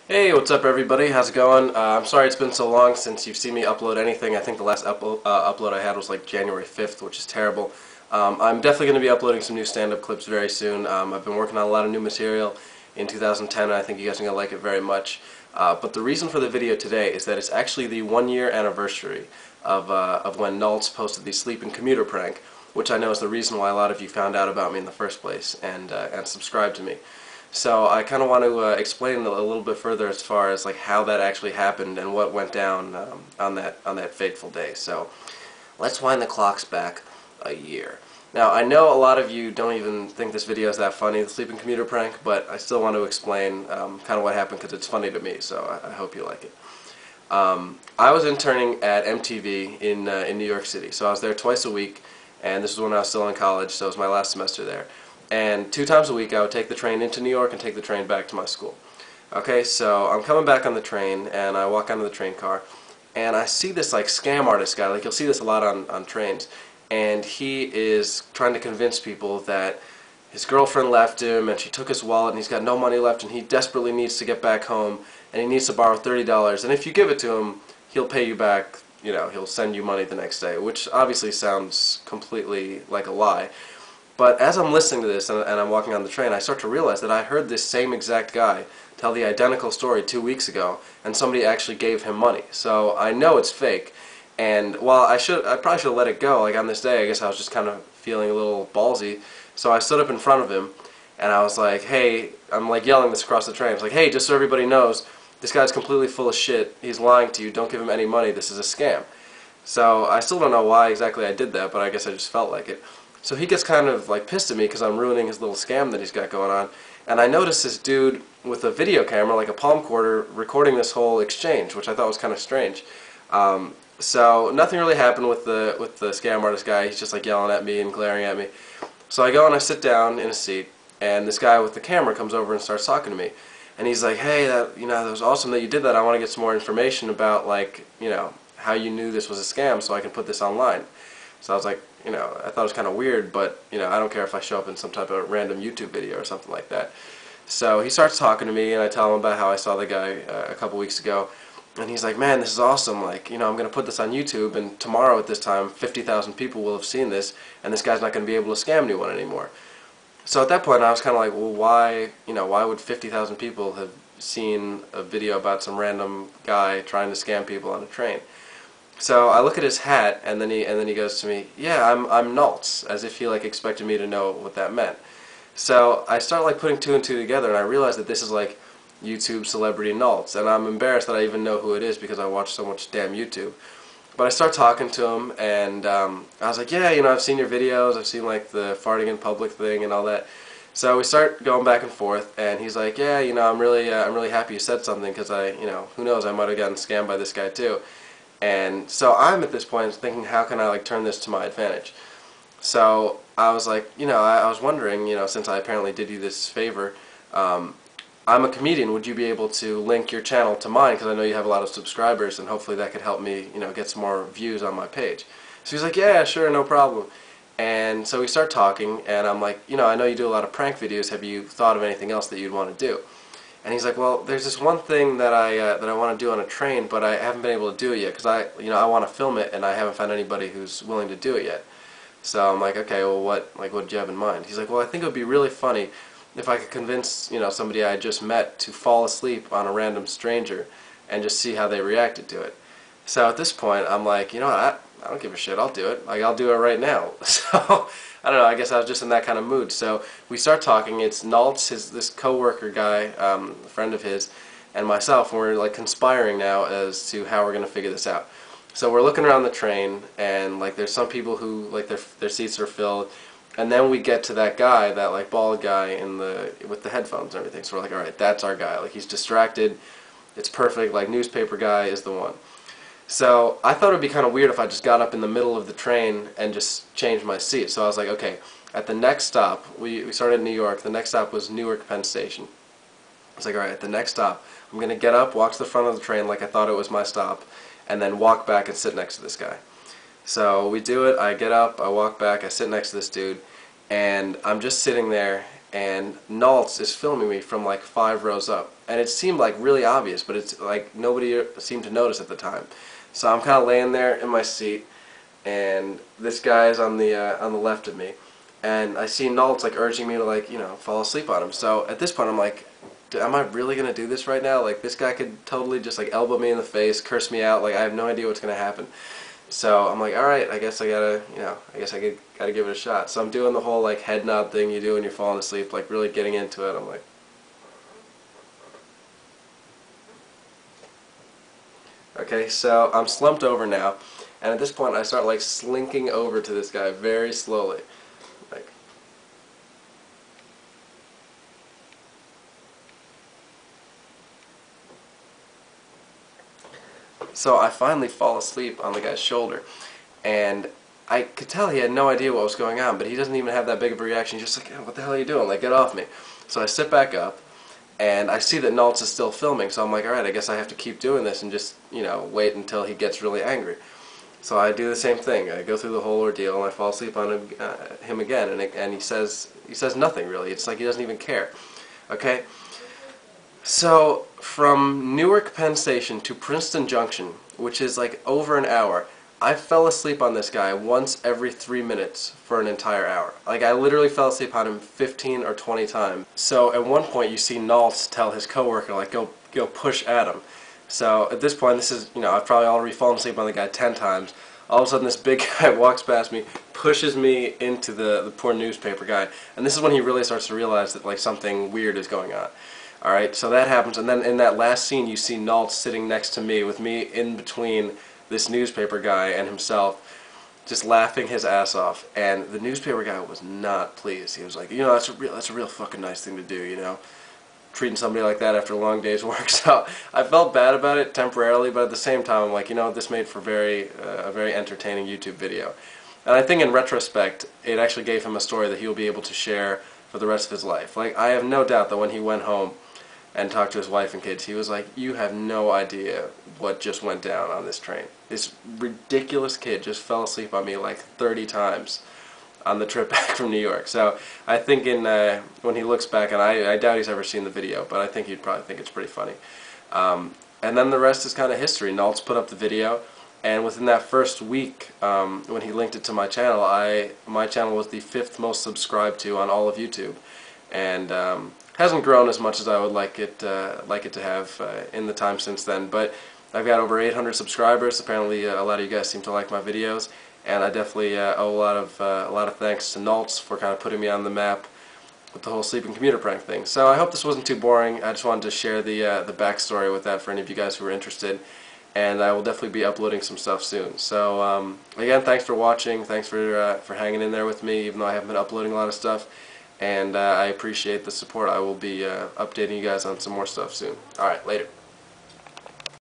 Hey, what's up everybody? How's it going? I'm sorry it's been so long since you've seen me upload anything. I think the last upload I had was like January 5th, which is terrible. I'm definitely going to be uploading some new stand-up clips very soon. I've been working on a lot of new material in 2010, and I think you guys are going to like it very much. But the reason for the video today is that it's actually the 1-year anniversary of when Nalts posted the Sleeping Commuter Prank, which I know is the reason why a lot of you found out about me in the first place and subscribed to me. So I kind of want to explain a little bit further as far as like how that actually happened and what went down on that fateful day. So let's wind the clocks back a year. Now I know a lot of you don't even think this video is that funny, the Sleeping Commuter Prank, but I still want to explain kind of what happened because it's funny to me. So I hope you like it. I was interning at MTV in New York City, so I was there twice a week, and this was when I was still in college, so it was my last semester there. And 2 times a week I would take the train into New York and take the train back to my school. Okay, so I'm coming back on the train and I walk onto the train car and I see this like scam artist guy, like you'll see this a lot on trains, and he is trying to convince people that his girlfriend left him and she took his wallet and he's got no money left and he desperately needs to get back home and he needs to borrow $30, and if you give it to him he'll pay you back, you know, he'll send you money the next day, which obviously sounds completely like a lie. But as I'm listening to this and I'm walking on the train, I start to realize that I heard this same exact guy tell the identical story 2 weeks ago, and somebody actually gave him money. So I know it's fake, and while I probably should have let it go, like on this day, I guess I was just kind of feeling a little ballsy. So I stood up in front of him, and I was like, hey, I'm like yelling this across the train. I was like, hey, just so everybody knows, this guy's completely full of shit. He's lying to you. Don't give him any money. This is a scam. So I still don't know why exactly I did that, but I guess I just felt like it. So he gets kind of like pissed at me because I'm ruining his little scam that he's got going on. And I noticed this dude with a video camera, like a palm quarter, recording this whole exchange, which I thought was kind of strange. So nothing really happened with the scam artist guy. He's just like yelling at me and glaring at me. So I go and I sit down in a seat, and this guy with the camera comes over and starts talking to me. And he's like, hey, that was awesome that you did that. I want to get some more information about, like, how you knew this was a scam so I can put this online. So I was like, I thought it was kind of weird, but, I don't care if I show up in some type of random YouTube video or something like that. So he starts talking to me, and I tell him about how I saw the guy a couple weeks ago. And he's like, man, this is awesome. Like, I'm going to put this on YouTube, and tomorrow at this time, 50,000 people will have seen this, and this guy's not going to be able to scam anyone anymore. So at that point, I was kind of like, well, why would 50,000 people have seen a video about some random guy trying to scam people on a train? So I look at his hat, and then he goes to me, yeah, I'm Nalts, as if he like expected me to know what that meant. So I start like putting 2 and 2 together, and I realize that this is like YouTube celebrity Nalts, and I'm embarrassed that I even know who it is because I watch so much damn YouTube. But I start talking to him, and I was like, yeah, I've seen your videos, I've seen like the farting in public thing and all that. So we start going back and forth, and he's like, yeah, I'm really happy you said something because who knows, I might have gotten scammed by this guy too. And so I'm at this point thinking, how can I like turn this to my advantage? So I was like, I was wondering, since I apparently did you this favor, I'm a comedian, would you be able to link your channel to mine, because I know you have a lot of subscribers, and hopefully that could help me, get some more views on my page. So he's like, yeah, sure, no problem. And so we start talking, and I'm like, I know you do a lot of prank videos, have you thought of anything else that you'd want to do? And he's like, well, there's this one thing that I want to do on a train, but I haven't been able to do it yet because I want to film it and I haven't found anybody who's willing to do it yet. So I'm like, okay, well, what do you have in mind? He's like, well, I think it would be really funny if I could convince somebody I just met to fall asleep on a random stranger and just see how they reacted to it. So at this point, I'm like, I don't give a shit, I'll do it. Like, I'll do it right now. So I don't know, I guess I was just in that kind of mood. So we start talking. It's Nalts, this co-worker guy, a friend of his, and myself, and we're like conspiring now as to how we're going to figure this out. So we're looking around the train, and like there's some people who like their seats are filled, and then we get to that guy, that like bald guy with the headphones and everything. So we're like, all right, that's our guy. Like, he's distracted. It's perfect. Like, newspaper guy is the one. So I thought it would be kind of weird if I just got up in the middle of the train and just changed my seat. So I was like, okay, at the next stop, we started in New York, the next stop was Newark Penn Station. I was like, alright, at the next stop, I'm going to get up, walk to the front of the train like I thought it was my stop, and then walk back and sit next to this guy. So we do it, I get up, I walk back, I sit next to this dude, and I'm just sitting there, and Nalts is filming me from like 5 rows up, and it seemed like really obvious, but it's like nobody seemed to notice at the time. So I'm kind of laying there in my seat, and this guy is on the left of me, and I see Nalts like urging me to, like, you know, fall asleep on him. So at this point I'm like, am I really gonna do this right now? Like, this guy could totally just like elbow me in the face, curse me out. Like, I have no idea what's gonna happen. So I'm like, all right, I guess I gotta, you know, I guess gotta give it a shot. So I'm doing the whole like head nod thing you do when you're falling asleep, like really getting into it. I'm like, okay, so I'm slumped over now, and at this point I start like slinking over to this guy very slowly, like. So I finally fall asleep on the guy's shoulder, and I could tell he had no idea what was going on, but he doesn't even have that big of a reaction. He's just like, oh, what the hell are you doing? Like, get off me. So I sit back up, and I see that Nalts is still filming, so I'm like, alright, I guess I have to keep doing this and just, you know, wait until he gets really angry. So I do the same thing. I go through the whole ordeal, and I fall asleep on him again, and he says nothing, really. It's like he doesn't even care. Okay? So, from Newark Penn Station to Princeton Junction, which is like over an hour, I fell asleep on this guy once every 3 minutes for an entire hour. Like, I literally fell asleep on him 15 or 20 times. So at one point you see Nalts tell his coworker, like, go push at him. So at this point, this is, you know, I've probably already fallen asleep on the guy 10 times. All of a sudden this big guy walks past me, pushes me into the poor newspaper guy, and this is when he really starts to realize that, like, something weird is going on. Alright, so that happens, and then in that last scene you see Nalts sitting next to me, with me in between this newspaper guy and himself, just laughing his ass off. And the newspaper guy was not pleased. He was like, you know, that's a real fucking nice thing to do, you know, treating somebody like that after a long day's work. So I felt bad about it temporarily, but at the same time I'm like, you know, this made for a very entertaining YouTube video. And I think in retrospect, it actually gave him a story that he'll be able to share for the rest of his life. Like, I have no doubt that when he went home and talked to his wife and kids, he was like, you have no idea what just went down on this train. This ridiculous kid just fell asleep on me like 30 times on the trip back from New York. So I think when he looks back, and I doubt he's ever seen the video, but I think he'd probably think it's pretty funny. And then the rest is kind of history. Nalts put up the video, and within that first week, when he linked it to my channel, my channel was the 5th most subscribed to on all of YouTube. And hasn't grown as much as I would like it to have in the time since then, but I've got over 800 subscribers. Apparently, a lot of you guys seem to like my videos, and I definitely owe a lot of thanks to Nalts for kind of putting me on the map with the whole Sleeping Commuter Prank thing. So I hope this wasn't too boring. I just wanted to share the backstory with that for any of you guys who are interested, and I will definitely be uploading some stuff soon. So again, thanks for watching. Thanks for hanging in there with me, even though I haven't been uploading a lot of stuff. And I appreciate the support. I will be updating you guys on some more stuff soon. Alright, later.